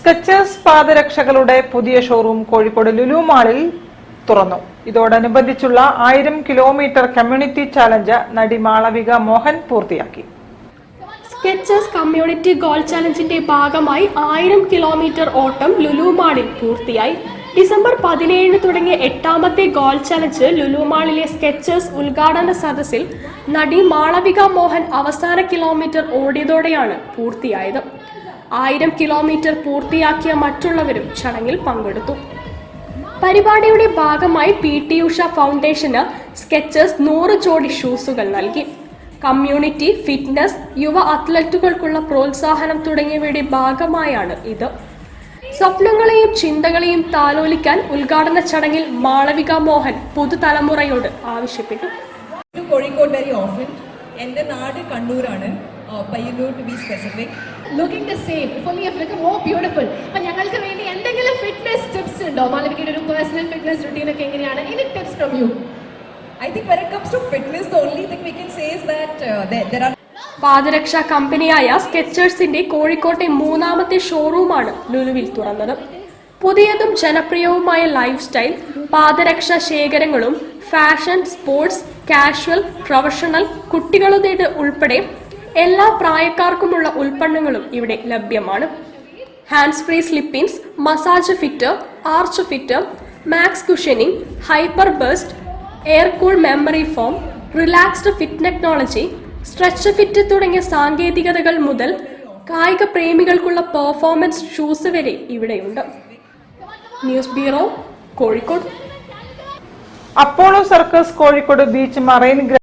Skechers പാദരക്ഷകളുടെ പുതിയ showroom Kozhikode Lulu മാളിൽ തുറന്നു. ഇതോടനുബന്ധിച്ചുള്ള 1000 കിലോമീറ്റർ കമ്മ്യൂണിറ്റി ചാലഞ്ച് നടി മാളവിക മോഹൻ പൂർത്തിയാക്കി. സ്കെച്ചേഴ്സ് കമ്മ്യൂണിറ്റി ഗോൾ ചാലഞ്ചിന്റെ ഭാഗമായി 1000 കിലോമീറ്റർ ഓട്ടം ലുലു മാളിൽ പൂർത്തിയായി. ഡിസംബർ 17 തുടങ്ങിയ 8ാമത്തെ ഗോൾ ചാലഞ്ച് ലുലു മാളിലെ സ്കെച്ചേഴ്സ് ഉദ്ഘാടന സദസ്സിൽ നടി മാളവിക മോഹൻ അവസാന കിലോമീറ്റർ ഓടിയതോടെയാണ് പൂർത്തിയായത്. 1000 കിലോമീറ്റർ പൂർത്തിയാക്കിയ മറ്റുള്ളവരും ചടങ്ങിൽ പങ്കെടുത്തു. പരിപാടിയുടെ ഭാഗമായി PT ഉഷ ഫൗണ്ടേഷന് സ്കെച്ചേഴ്സ് 100 ജോഡി ഷൂസുകൾ നൽകി. കമ്മ്യൂണിറ്റി, ഫിറ്റ്നസ്, യുവ അത്ലറ്റുകൾക്കുള്ള പ്രോത്സാഹനം തുടങ്ങിയവയുടെ ഭാഗമായാണ് ഇത്. സ്വപ്നങ്ങളെയും ചിന്തകളെയും താലോലിക്കാൻ ഉദ്ഘാടന ചടങ്ങിൽ മാളവിക മോഹൻ പുതുതലമുറയോട് ആവശ്യപ്പെട്ടു. Kozhikode very often. എൻ്റെ നാട് കണ്ണൂരാണ്. Payyanur to be specific. Looking the same. For me, I feel more beautiful. അപ്പോൾ ഞങ്ങൾക്ക് വേണ്ടി എന്തെങ്കിലും ഫിറ്റ്നസ് ടിപ്സ് ഉണ്ടോ? മാളവികയുടെ ഒരു പേഴ്സണൽ ഫിറ്റ്നസ് റുട്ടീൻ ഒക്കെ എങ്ങനെയാണ്? Any tips from you? I think when it comes to fitness, the only thing we can say is that there are പാദരക്ഷാ കമ്പനിയായ സ്കെച്ചേഴ്സിന്റെ കോഴിക്കോട്ടെ 3ാമത്തെ ഷോറൂമാണ് ലുലുവിൽ തുറന്നത്. പുതിയതും ജനപ്രിയവുമായ ലൈഫ് സ്റ്റൈൽ പാദരക്ഷാ ശേഖരങ്ങളും ഫാഷൻ, സ്പോർട്സ്, കാഷ്വൽ, പ്രൊഫഷണൽ, കുട്ടികളുടേത് ഉൾപ്പെടെ എല്ലാ പ്രായക്കാർക്കുമുള്ള ഉൽപ്പന്നങ്ങളും ഇവിടെ ലഭ്യമാണ്. Hands free slip-ins, massage fitter, arch fitter, max cushioning, hyper burst, air cool memory foam, relaxed fit technology, stretch fit തുടങ്ങിയ സാങ്കേതികതകൾ മുതൽ കായിക പ്രേമികൾക്കുള്ള പെർഫോമൻസ് ഷൂസ് വരെ ഇവിടെയുണ്ട്. News bureau, Kozhikode. Apollo circus Kozhikode beach marine